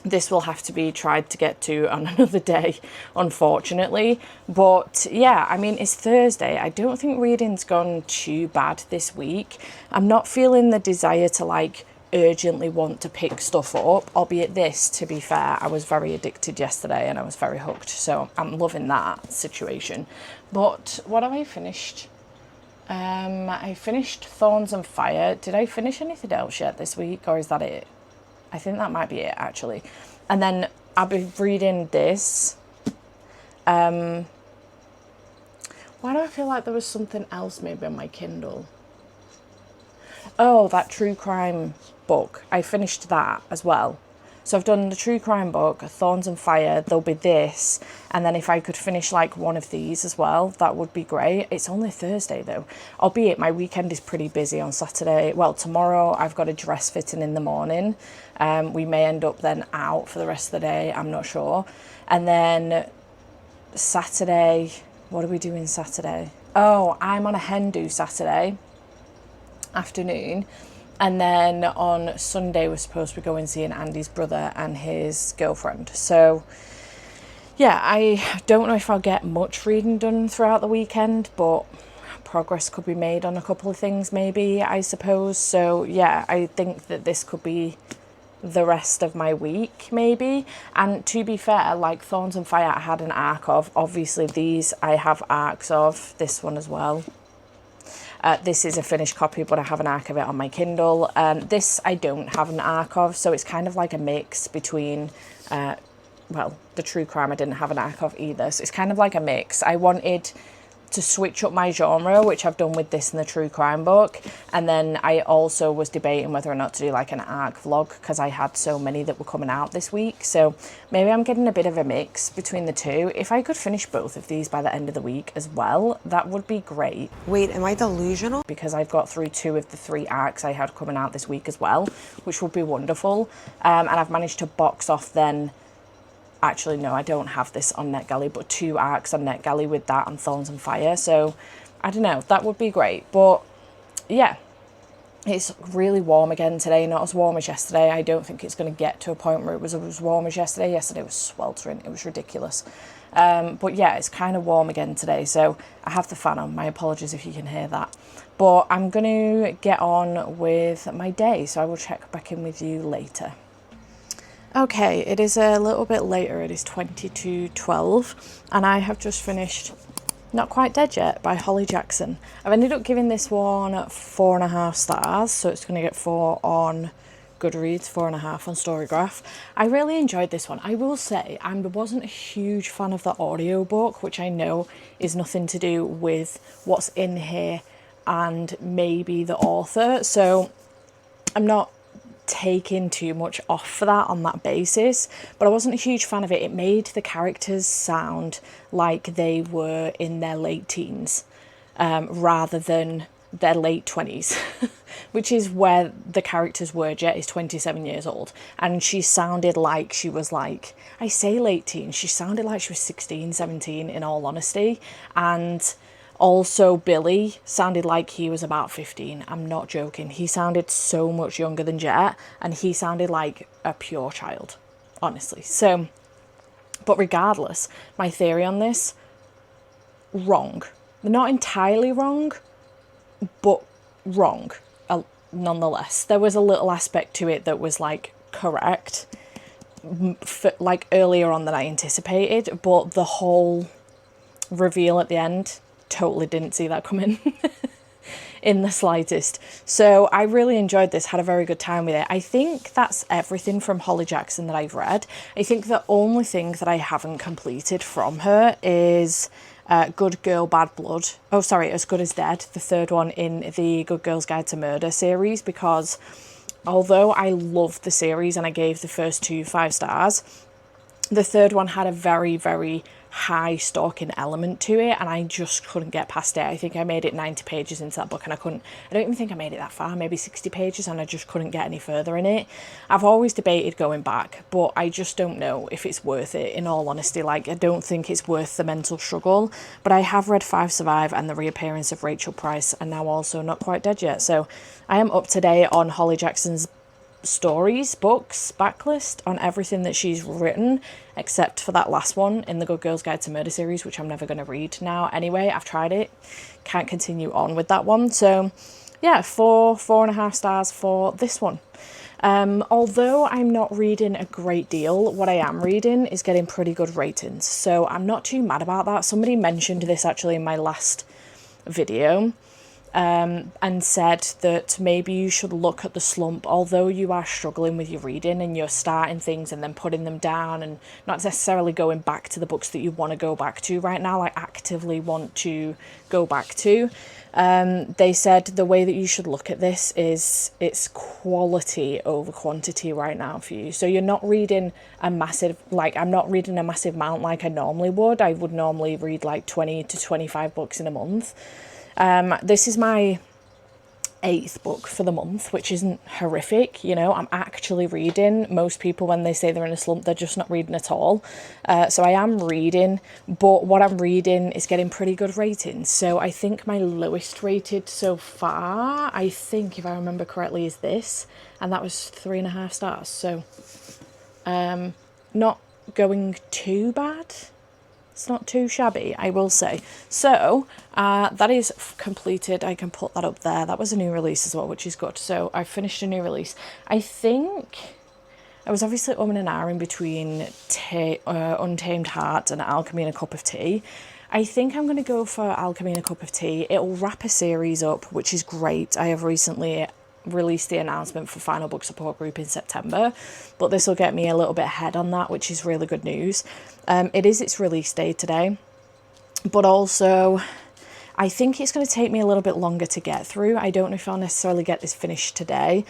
This will have to be tried to get to on another day, unfortunately. But yeah, I mean, it's Thursday. I don't think reading's gone too bad this week. I'm not feeling the desire to like urgently want to pick stuff up, albeit this, to be fair, I was very addicted yesterday and I was very hooked. So I'm loving that situation. But what have I finished? I finished Thorns and Fire. Did I finish anything else yet this week, or is that it? I think that might be it, actually. And then I'll be reading this. Why do I feel like there was something else maybe on my Kindle? Oh, that true crime book. I finished that as well. So I've done the true crime book, Thorns and Fire, there'll be this, and then if I could finish like one of these as well, that would be great. It's only Thursday though, albeit my weekend is pretty busy on Saturday. Well, tomorrow I've got a dress fitting in the morning. We may end up then out for the rest of the day, I'm not sure. And then Saturday, what are we doing Saturday? Oh, I'm on a hen do Saturday afternoon. And then on Sunday, we're supposed to be going seeing Andy's brother and his girlfriend. So, yeah, I don't know if I'll get much reading done throughout the weekend, but progress could be made on a couple of things maybe, I suppose. So, yeah, I think that this could be the rest of my week, maybe. And to be fair, like Thorns and Fire, I had an arc of. Obviously, these I have arcs of. This one as well. This is a finished copy, but I have an arc of it on my Kindle. This I don't have an arc of, so it's kind of like a mix between, well, the true crime I didn't have an arc of either. So it's kind of like a mix. I wanted to switch up my genre, which I've done with this and the true crime book. And then I also was debating whether or not to do like an arc vlog, because I had so many that were coming out this week. So maybe I'm getting a bit of a mix between the two. If I could finish both of these by the end of the week as well, that would be great. Wait, am I delusional? Because I've got through 2 of the 3 arcs I had coming out this week as well, which would be wonderful. And I've managed to box off then. Actually, no, I don't have this on NetGalley, but 2 arcs on NetGalley with that and Thorns and Fire. So, I don't know, that would be great. But, yeah, It's really warm again today, not as warm as yesterday. I don't think it's going to get to a point where it was as warm as yesterday. Yesterday was sweltering, it was ridiculous. But yeah, it's kind of warm again today, so I have the fan on. My apologies if you can hear that. But I'm going to get on with my day, so I will check back in with you later. Okay, it is a little bit later. It is 22:12, and I have just finished Not Quite Dead Yet by Holly Jackson. I've ended up giving this one 4.5 stars, so it's going to get 4 on Goodreads, 4.5 on Storygraph. I really enjoyed this one. I will say I wasn't a huge fan of the audiobook, which I know is nothing to do with what's in here and maybe the author, so I'm not taking too much off for that on that basis, but I wasn't a huge fan of it. It made the characters sound like they were in their late teens rather than their late 20s, which is where the characters were. Jet is 27 years old, and she sounded like she was like, I say late teens, she sounded like she was 16, 17 in all honesty. And also, Billy sounded like he was about 15. I'm not joking. He sounded so much younger than Jet, and he sounded like a pure child, honestly. So, but regardless, my theory on this, wrong. Not entirely wrong, but wrong, nonetheless. There was a little aspect to it that was, like, correct, like, earlier on than I anticipated, but the whole reveal at the end, totally didn't see that coming in the slightest. So I really enjoyed this, had a very good time with it. I think that's everything from Holly Jackson that I've read. I think the only thing that I haven't completed from her is Good Girl, Bad Blood. Oh, sorry, As Good as Dead, the third one in the Good Girl's Guide to Murder series, because although I loved the series and I gave the first 2 5 stars, the third one had a very, very high stalking element to it, and I just couldn't get past it. I think I made it 90 pages into that book, and I don't even think I made it that far, maybe 60 pages, and I just couldn't get any further in it. I've always debated going back, but I just don't know if it's worth it, in all honesty. Like, I don't think it's worth the mental struggle, but I have read 5 Survive and the reappearance of Rachel Price, and now also Not Quite Dead Yet, so I am up to date on Holly Jackson's stories, books, backlist, on everything that she's written, except for that last one in the Good Girl's Guide to Murder series, which I'm never going to read now anyway. I've tried it, can't continue on with that one. So yeah, 4.5 stars for this one. Although I'm not reading a great deal, what I am reading is getting pretty good ratings, so I'm not too mad about that. Somebody mentioned this actually in my last video, and said that maybe you should look at the slump. Although you are struggling with your reading and you're starting things and then putting them down and not necessarily going back to the books that you want to go back to right now, like actively want to go back to, they said the way that you should look at this is it's quality over quantity right now for you. So you're not reading a massive, like, I'm not reading a massive amount like I normally would. I would normally read like 20 to 25 books in a month. This is my 8th book for the month, which isn't horrific. You know, I'm actually reading. Most people, when they say they're in a slump, they're just not reading at all. So I am reading, but what I'm reading is getting pretty good ratings. So I think my lowest rated so far, I think, if I remember correctly, is this, and that was 3.5 stars. So not going too bad. It's not too shabby, I will say. So that is completed. I can put that up there. That was a new release as well, which is good. So I finished a new release. I think I was obviously umming and ahhing between Untamed Heart and Alchemy and a Cup of Tea. I think I'm going to go for Alchemy and a Cup of Tea. It'll wrap a series up, which is great. I have recently released the announcement for Final Book Support Group in September, but this will get me a little bit ahead on that, which is really good news. It is its release day today, but also I think it's going to take me a little bit longer to get through. I don't know if I'll necessarily get this finished today,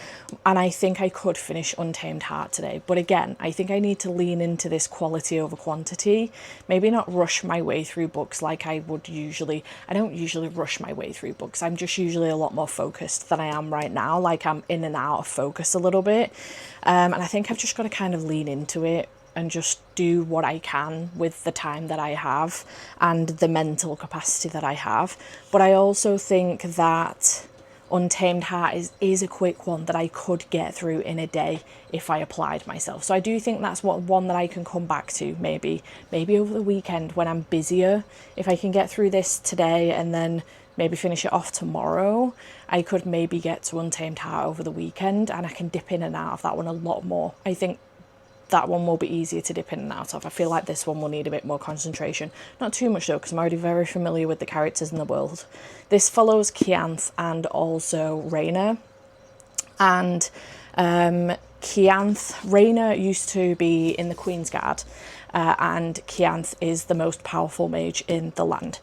and I think I could finish Untamed Heart today. But again, I think I need to lean into this quality over quantity. Maybe not rush my way through books like I would usually. I don't usually rush my way through books. I'm just usually a lot more focused than I am right now. Like, I'm in and out of focus a little bit. And I think I've just got to kind of lean into it and just do what I can with the time that I have and the mental capacity that I have. But I also think that Untamed Heart is a quick one that I could get through in a day if I applied myself. So I do think that's one that I can come back to maybe over the weekend when I'm busier. If I can get through this today and then maybe finish it off tomorrow, I could maybe get to Untamed Heart over the weekend, and I can dip in and out of that one a lot more. I think that one will be easier to dip in and out of. I feel like this one will need a bit more concentration. Not too much though, because I'm already very familiar with the characters in the world. This follows Kianth and also Rhaena. And Rhaena used to be in the Queen's Guard, and Kianth is the most powerful mage in the land.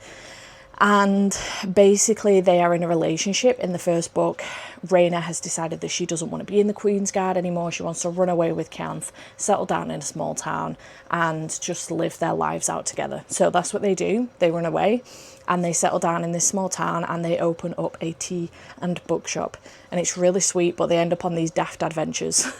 And basically they are in a relationship. In the first book, Rhaena has decided that she doesn't want to be in the Queen's Guard anymore. She wants to run away with Kianth, settle down in a small town and just live their lives out together. So that's what they do. They run away and they settle down in this small town and they open up a tea and bookshop. And it's really sweet, but they end up on these daft adventures.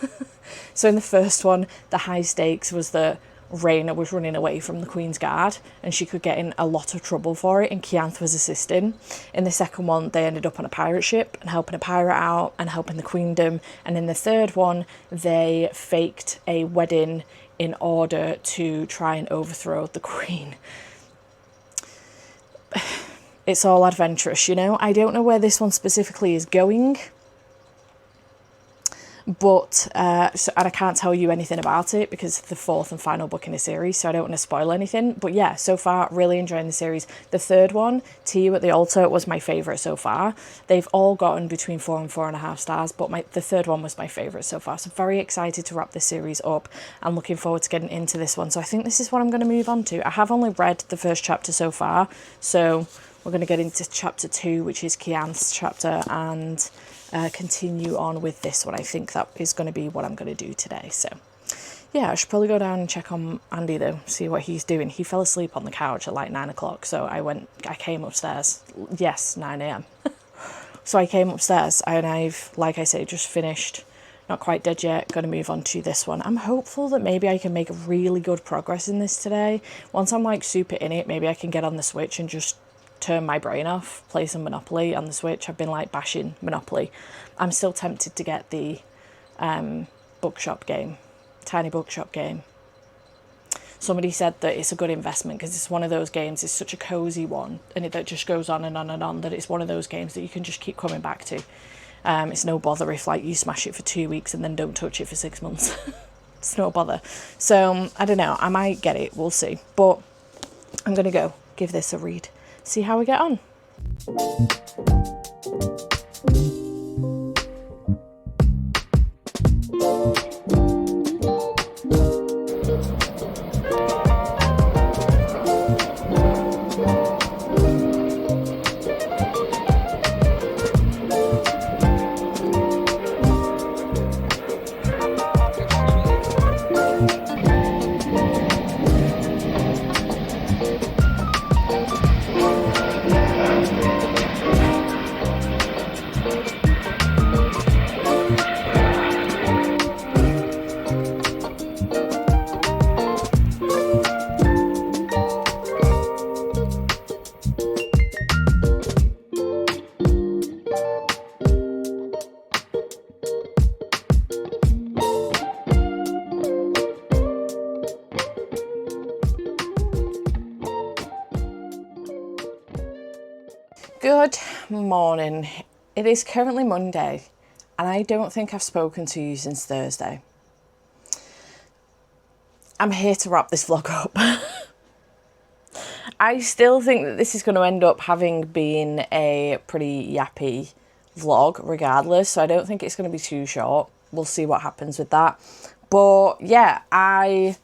So in the first one, the high stakes was that Rhaena was running away from the Queen's Guard and she could get in a lot of trouble for it, and Kianth was assisting. In the second one, they ended up on a pirate ship and helping a pirate out and helping the queendom. And in the third one, they faked a wedding in order to try and overthrow the Queen. It's all adventurous, you know. I don't know where this one specifically is going, but and I can't tell you anything about it because it's the fourth and final book in a series, so I don't want to spoil anything. But yeah, so far really enjoying the series. The third one, See You at the Altar, was my favourite so far. They've all gotten between 4 and 4.5 stars, but the third one was my favourite so far. So very excited to wrap this series up and looking forward to getting into this one. So I think this is what I'm going to move on to. I have only read the first chapter so far, so we're going to get into chapter 2, which is Kianth's chapter, and continue on with this one. I think that is going to be what I'm going to do today. So yeah, I should probably go down and check on Andy though, see what he's doing. He fell asleep on the couch at like 9 o'clock, so I came upstairs. Yes, 9 a.m. So I came upstairs and I've, like I say, just finished Not Quite Dead Yet. Going to move on to this one. I'm hopeful that maybe I can make really good progress in this today. Once I'm like super in it, maybe I can get on the Switch and just turn my brain off, play some Monopoly on the Switch. I've been like bashing Monopoly. I'm still tempted to get the bookshop game, tiny bookshop game. Somebody said that it's a good investment because it's one of those games, it's such a cozy one, and that just goes on and on and on, that it's one of those games that you can just keep coming back to. It's no bother if like you smash it for 2 weeks and then don't touch it for 6 months. It's no bother. So I don't know, I might get it, we'll see. But I'm gonna go give this a read, see how we get on. Good morning. It is currently Monday and I don't think I've spoken to you since Thursday. I'm here to wrap this vlog up. I still think that this is going to end up having been a pretty yappy vlog regardless, so I don't think it's going to be too short. We'll see what happens with that. But yeah, I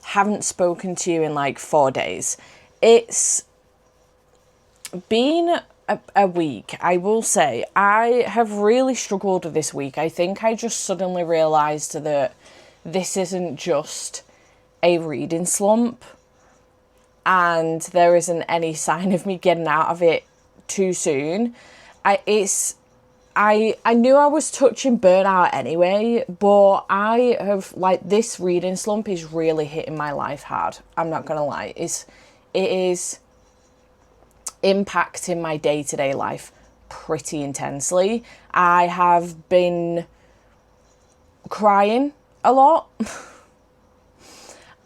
haven't spoken to you in like 4 days. It's been a week. I will say I have really struggled with this week. I think I just suddenly realised that this isn't just a reading slump and there isn't any sign of me getting out of it too soon. I knew I was touching burnout anyway, but I have, like, this reading slump is really hitting my life hard. I'm not gonna lie. It is impacting my day-to-day life pretty intensely. I have been crying a lot.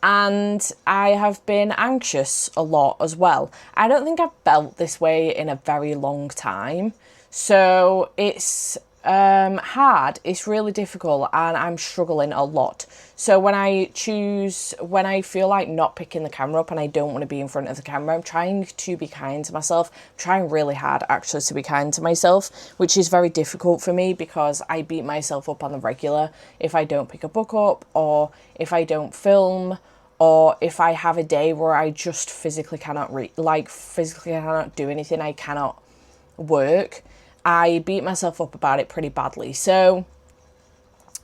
And I have been anxious a lot as well. I don't think I've felt this way in a very long time. So it's hard. It's really difficult and I'm struggling a lot. So when I feel like not picking the camera up and I don't want to be in front of the camera, I'm trying to be kind to myself. I'm trying really hard actually to be kind to myself, which is very difficult for me because I beat myself up on the regular if I don't pick a book up, or if I don't film, or if I have a day where I just physically cannot physically cannot do anything, I cannot work. I beat myself up about it pretty badly. So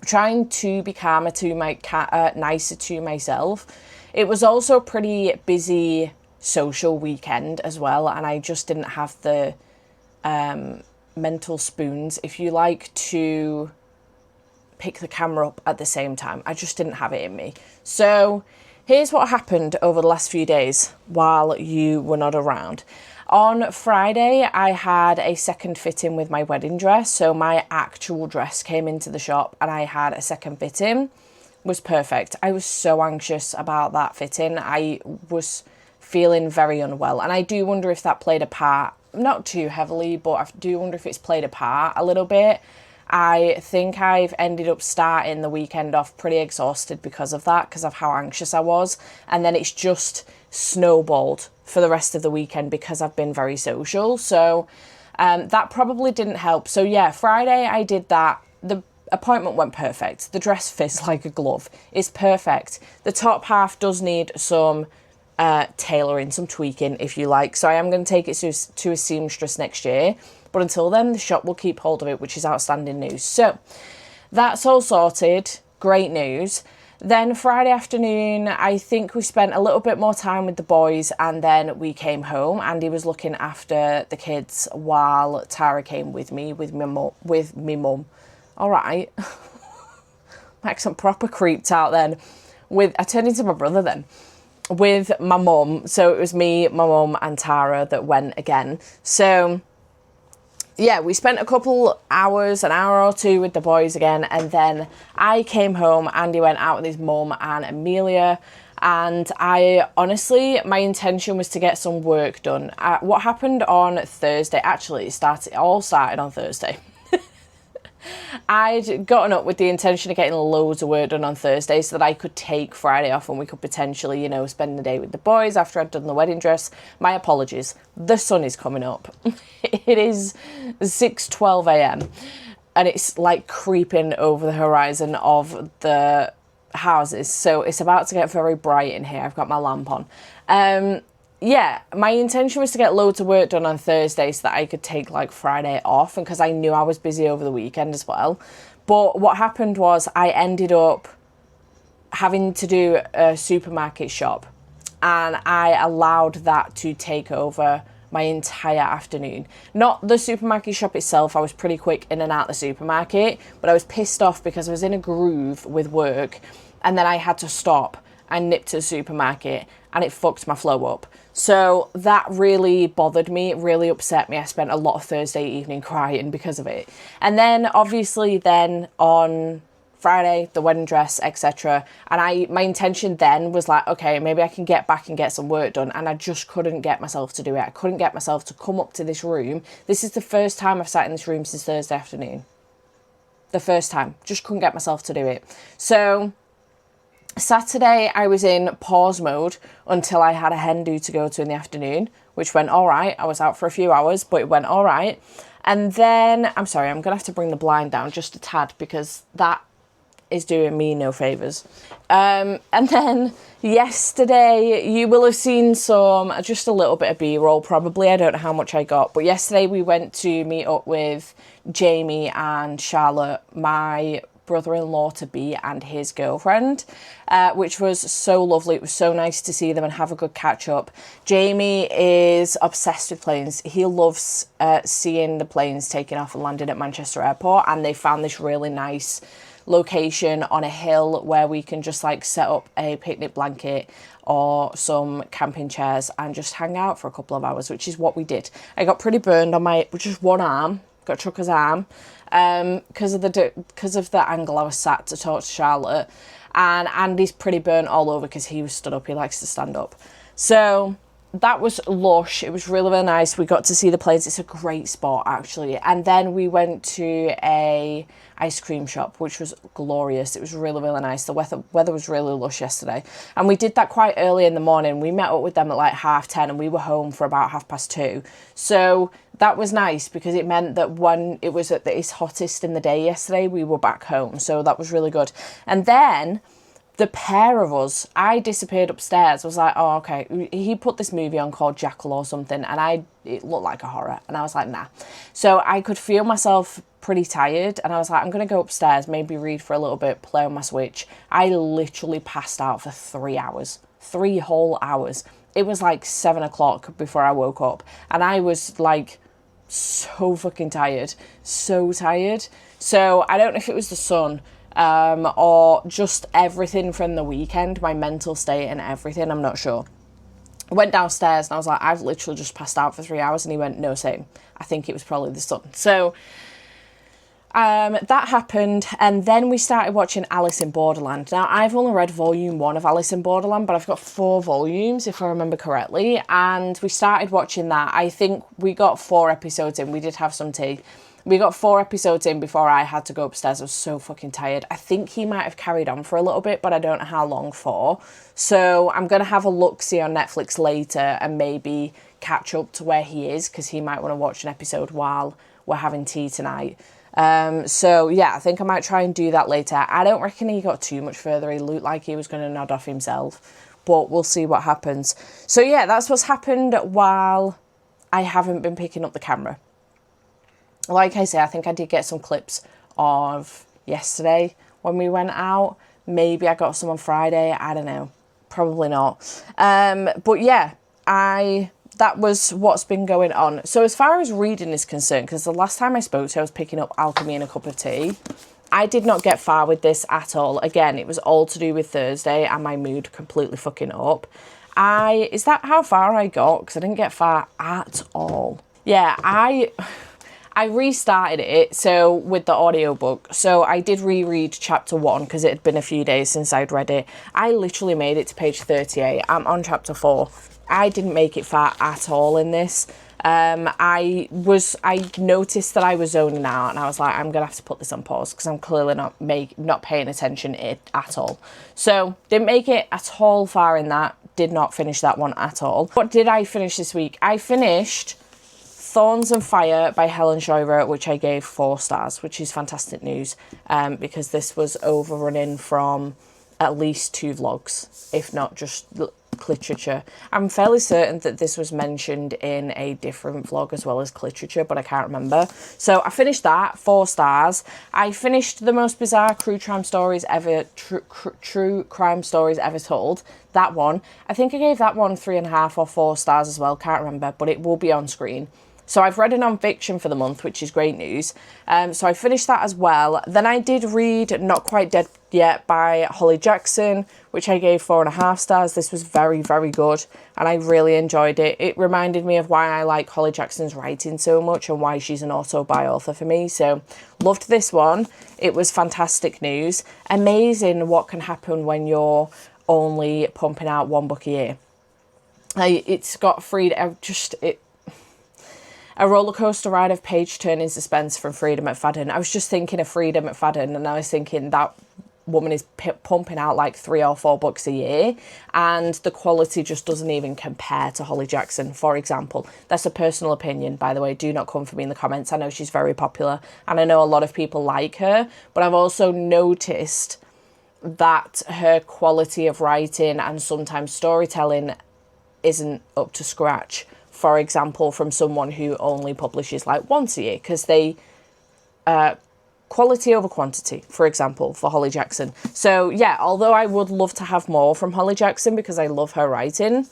trying to be calmer to nicer to myself. It was also a pretty busy social weekend as well, and I just didn't have the mental spoons, if you like, to pick the camera up at the same time. I just didn't have it in me. So here's what happened over the last few days while you were not around. On Friday, I had a second fitting with my wedding dress. So my actual dress came into the shop and I had a second fitting. It was perfect. I was so anxious about that fitting. I was feeling very unwell. And I do wonder if that played a part, not too heavily, but I do wonder if it's played a part a little bit. I think I've ended up starting the weekend off pretty exhausted because of that, because of how anxious I was. And then it's just snowballed for the rest of the weekend because I've been very social. So that probably didn't help. So yeah, Friday I did that. The appointment went perfect. The dress fits like a glove. It's perfect. The top half does need some tailoring, some tweaking, if you like. So I am going to take it to a seamstress next year. But until then, the shop will keep hold of it, which is outstanding news. So that's all sorted. Great news. Then Friday afternoon, I think we spent a little bit more time with the boys, and then we came home. Andy was looking after the kids while Tara came with me, with me mum. All right. Like some proper creeped out then. I turned into my brother then. With my mum. So it was me, my mum and Tara that went again. So yeah, we spent a couple hours, an hour or two with the boys again, and then I came home. Andy went out with his mum and Amelia, and my intention was to get some work done. What happened on Thursday, actually, it all started on Thursday. I'd gotten up with the intention of getting loads of work done on Thursday so that I could take Friday off and we could potentially, spend the day with the boys after I'd done the wedding dress. My apologies. The sun is coming up. It is 6:12 a.m. and it's like creeping over the horizon of the houses. So it's about to get very bright in here. I've got my lamp on. Yeah, my intention was to get loads of work done on Thursday so that I could take Friday off, and because I knew I was busy over the weekend as well. But what happened was I ended up having to do a supermarket shop, and I allowed that to take over my entire afternoon. Not the supermarket shop itself. I was pretty quick in and out the supermarket, but I was pissed off because I was in a groove with work, and then I had to stop and nip to the supermarket, and it fucked my flow up. So that really bothered me. It really upset me. I spent a lot of Thursday evening crying because of it. And then obviously then on Friday, the wedding dress, etc. And my intention then was okay, maybe I can get back and get some work done. And I just couldn't get myself to do it. I couldn't get myself to come up to this room. This is the first time I've sat in this room since Thursday afternoon. The first time. Just couldn't get myself to do it. So Saturday, I was in pause mode until I had a hen do to go to in the afternoon, which went all right. I was out for a few hours, but it went all right. And then, I'm sorry, I'm going to have to bring the blind down just a tad because that is doing me no favours. And then yesterday, you will have seen just a little bit of B-roll probably. I don't know how much I got. But yesterday, we went to meet up with Jamie and Charlotte, my brother-in-law to be, and his girlfriend, which was so lovely. It was so nice to see them and have a good catch up. Jamie is obsessed with planes. He loves seeing the planes taking off and landing at Manchester Airport, and they found this really nice location on a hill where we can just like set up a picnic blanket or some camping chairs and just hang out for a couple of hours, which is what we did. I got pretty burned on my just one arm, got Chucker's arm, because of the angle I was sat to talk to Charlotte, and Andy's pretty burnt all over because he was stood up. He likes to stand up. So that was lush. It was really, really nice. We got to see the planes. It's a great spot, actually. And then we went to a ice cream shop, which was glorious. It was really, really nice. The weather was really lush yesterday. And we did that quite early in the morning. We met up with them at like 10:30 and we were home for about 2:30. So that was nice because it meant that when it was at its hottest in the day yesterday, we were back home. So that was really good. And then the pair of us, I disappeared upstairs. I was like, oh, okay. He put this movie on called Jackal or something, and it looked like a horror. And I was like, nah. So I could feel myself pretty tired, and I was like, I'm going to go upstairs, maybe read for a little bit, play on my Switch. I literally passed out for 3 hours. 3 whole hours. It was like 7 o'clock before I woke up, and I was like so fucking tired. So tired. So I don't know if it was the sun, or just everything from the weekend, my mental state and everything, I'm not sure. I went downstairs and I was like, I've literally just passed out for 3 hours, and he went, no, same. I think it was probably the sun. So that happened, and then we started watching Alice in Borderland. Now, I've only read volume 1 of Alice in Borderland, but I've got 4 volumes, if I remember correctly, and we started watching that. I think we got 4 episodes in. We did have some tea. We got 4 episodes in before I had to go upstairs. I was so fucking tired. I think he might have carried on for a little bit, but I don't know how long for. So I'm going to have a look-see on Netflix later and maybe catch up to where he is, because he might want to watch an episode while we're having tea tonight. So yeah, I think I might try and do that later. I don't reckon he got too much further. He looked like he was going to nod off himself, but we'll see what happens. So yeah, that's what's happened while I haven't been picking up the camera. Like I say, I think I did get some clips of yesterday when we went out. Maybe I got some on Friday. I don't know. Probably not. But yeah, that was what's been going on. So as far as reading is concerned, because the last time I spoke to you, I was picking up Alchemy and a Cup of Tea. I did not get far with this at all. Again, it was all to do with Thursday and my mood completely fucking up. Is that how far I got? Because I didn't get far at all. Yeah, I restarted it, so with the audiobook. So I did reread chapter 1 because it had been a few days since I'd read it. I literally made it to page 38. I'm on chapter 4. I didn't make it far at all in this. I noticed that I was zoning out, and I was like, I'm gonna have to put this on pause because I'm clearly not paying attention at all. So didn't make it at all far in that. Did not finish that one at all. What did I finish this week? I finished Thorns and Fire by Helen Scheurer, which I gave 4 stars, which is fantastic news, because this was overrunning from at least 2 vlogs, if not just literature. I'm fairly certain that this was mentioned in a different vlog as well as literature, but I can't remember. So I finished that, 4 stars. I finished The Most Bizarre True Crime Stories Ever Told. That one. I think I gave that one 3.5 or 4 stars as well, can't remember, but it will be on screen. So I've read a non-fiction for the month, which is great news. So I finished that as well. Then I did read Not Quite Dead Yet by Holly Jackson, which I gave 4.5 stars. This was very, very good, and I really enjoyed it. It reminded me of why I like Holly Jackson's writing so much and why she's an auto-bi author for me. So loved this one. It was fantastic news. Amazing what can happen when you're only pumping out 1 book a year. It's got a roller coaster ride of page-turning suspense from Freedom McFadden. I was just thinking of Freedom McFadden, and I was thinking that woman is pumping out like 3 or 4 books a year, and the quality just doesn't even compare to Holly Jackson, for example. That's a personal opinion, by the way. Do not come for me in the comments. I know she's very popular, and I know a lot of people like her, but I've also noticed that her quality of writing and sometimes storytelling isn't up to scratch. For example, from someone who only publishes like once a year, because they quality over quantity, for example, for Holly Jackson. So yeah, although I would love to have more from Holly Jackson because I love her writing,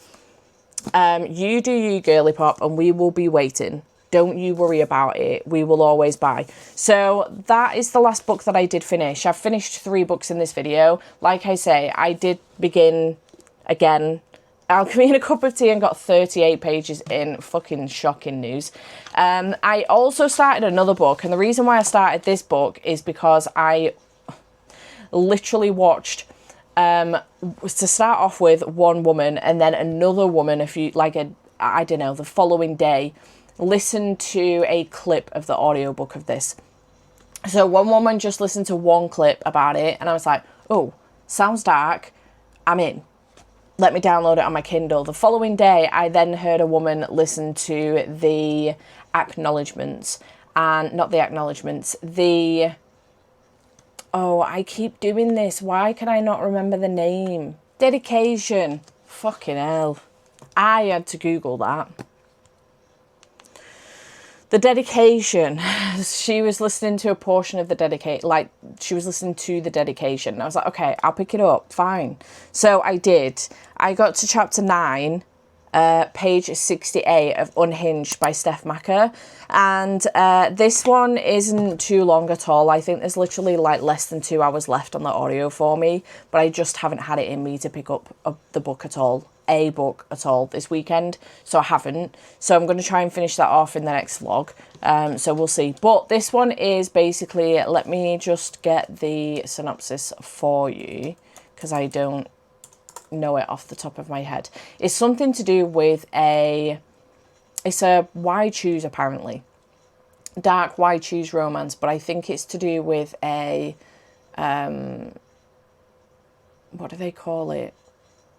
you do you, girly pop, and we will be waiting. Don't you worry about it. We will always buy. So that is the last book that I did finish. I've finished 3 books in this video. Like I say, I did begin again Alchemy and a Cup of Tea and got 38 pages in. Fucking shocking news. I also started another book, and the reason why I started this book is because I literally watched, to start off with, one woman and then another woman, I don't know, the following day, listened to a clip of the audiobook of this. So one woman just listened to one clip about it, and I was like, oh, sounds dark, I'm in. Let me download it on my Kindle. The following day, I then heard a woman listen to the acknowledgements, and not the acknowledgements, oh, I keep doing this. Why can I not remember the name? Dedication. Fucking hell. I had to Google that. The dedication. She was listening to a portion of the dedication. Like, she was listening to the dedication. I was like, okay, I'll pick it up. Fine. So I did. I got to chapter 9, page 68 of Unhinged by Steph. And this one isn't too long at all. I think there's literally like less than 2 hours left on the audio for me, but I just haven't had it in me to pick up the book at all. A book at all this weekend, so I haven't. So I'm going to try and finish that off in the next vlog. So we'll see. But this one is basically, let me just get the synopsis for you, because I don't know it off the top of my head. It's something to do with it's a why choose, apparently. Dark why choose romance, but I think it's to do with a, what do they call it?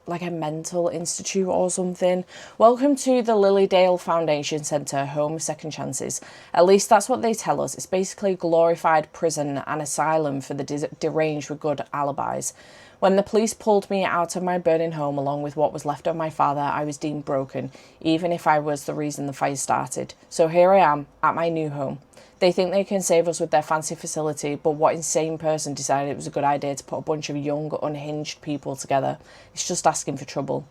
Like a mental institute or something. Welcome to the Lilydale Foundation Centre, home of second chances. At least that's what they tell us. It's basically a glorified prison and asylum for the deranged with good alibis. When the police pulled me out of my burning home along with what was left of my father, I was deemed broken, even if I was the reason the fire started. So here I am, at my new home. They think they can save us with their fancy facility, but what insane person decided it was a good idea to put a bunch of young, unhinged people together? It's just asking for trouble.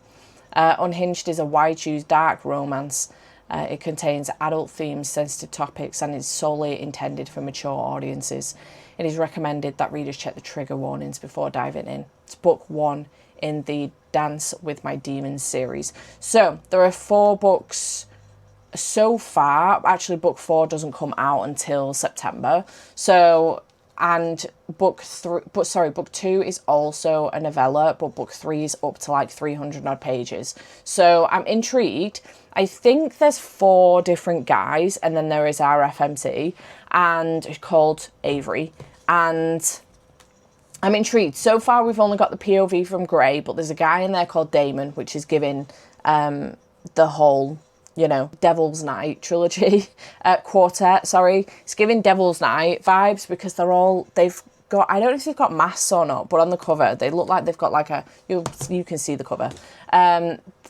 Unhinged is a why choose dark romance. It contains adult themes, sensitive topics, and is solely intended for mature audiences. It is recommended that readers check the trigger warnings before diving in. It's book 1 in the Dance with My Demons series. So there are 4 books so far. Actually, book 4 doesn't come out until September. So, and book 2 is also a novella, but book 3 is up to like 300 odd pages. So I'm intrigued. I think there's 4 different guys, and then there is our FMC, and called Avery, and I'm intrigued. So far, we've only got the POV from Gray, but there's a guy in there called Damon, which is giving the whole, you know, Devil's Night trilogy, quartet, sorry. It's giving Devil's Night vibes because they've got, I don't know if they've got masks or not, but on the cover, they look like they've got like you can see the cover.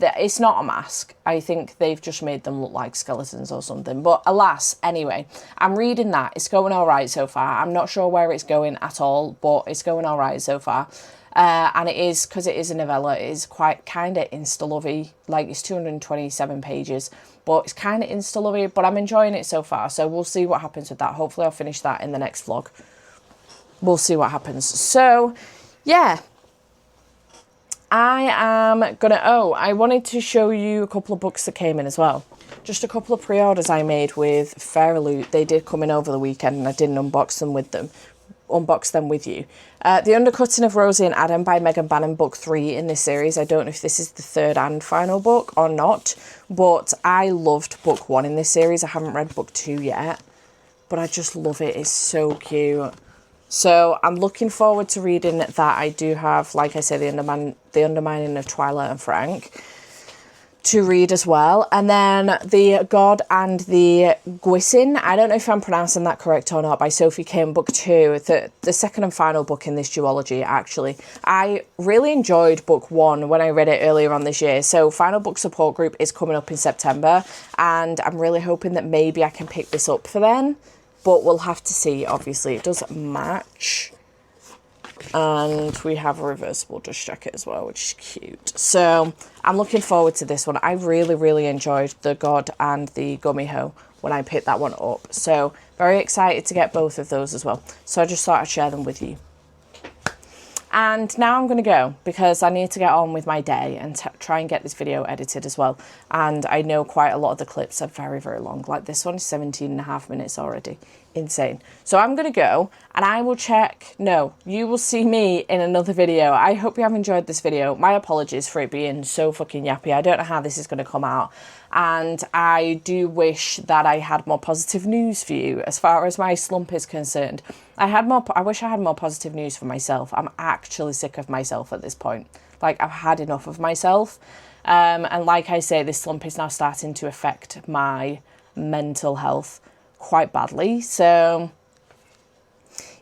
It's not a mask. I think they've just made them look like skeletons or something. But alas, anyway, I'm reading that. It's going all right so far. I'm not sure where it's going at all, but it's going all right so far. And it is, because it is a novella, it is quite kind of insta-lovey. Like, it's 227 pages, but it's kind of insta-lovey, but I'm enjoying it so far. So we'll see what happens with that. Hopefully I'll finish that in the next vlog. We'll see what happens. So, yeah. I am gonna, I wanted to show you a couple of books that came in as well. Just a couple of pre-orders I made with Loot. They did come in over the weekend, and I didn't unbox them with you. The Undercutting of Rosie and Adam by Megan Bannon, book 3 in this series. I don't know if this is the 3rd and final book or not, but I loved book 1 in this series. I haven't read book 2 yet, but I just love it. It's so cute. So I'm looking forward to reading that. I do have, like I said, the Undermining of Twyla and Frank to read as well. And then The God and the Gwysin, I don't know if I'm pronouncing that correct or not, by Sophie Kim, book 2, the second and final book in this duology, actually. I really enjoyed book 1 when I read it earlier on this year. So Final Book Support Group is coming up in September, and I'm really hoping that maybe I can pick this up for then, but we'll have to see. Obviously it does match. And we have a reversible dust jacket as well, which is cute. So I'm looking forward to this one. I really, really enjoyed The God and the Gumiho when I picked that one up. So very excited to get both of those as well. So I just thought I'd share them with you. And now I'm going to go because I need to get on with my day and try and get this video edited as well. And I know quite a lot of the clips are very, very long. Like this one is 17.5 minutes already. Insane. So I'm going to go and I will check. No, you will see me in another video. I hope you have enjoyed this video. My apologies for it being so fucking yappy. I don't know how this is going to come out. And I do wish that I had more positive news for you as far as my slump is concerned. I wish I had more positive news for myself. I'm actually sick of myself at this point. Like, I've had enough of myself. And like I say, this slump is now starting to affect my mental health quite badly. So,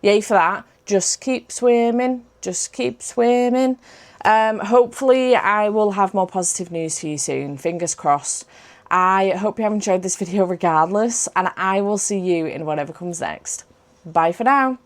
yay for that. Just keep swimming. Just keep swimming. Hopefully I will have more positive news for you soon. Fingers crossed. I hope you have enjoyed this video regardless, and I will see you in whatever comes next. Bye for now.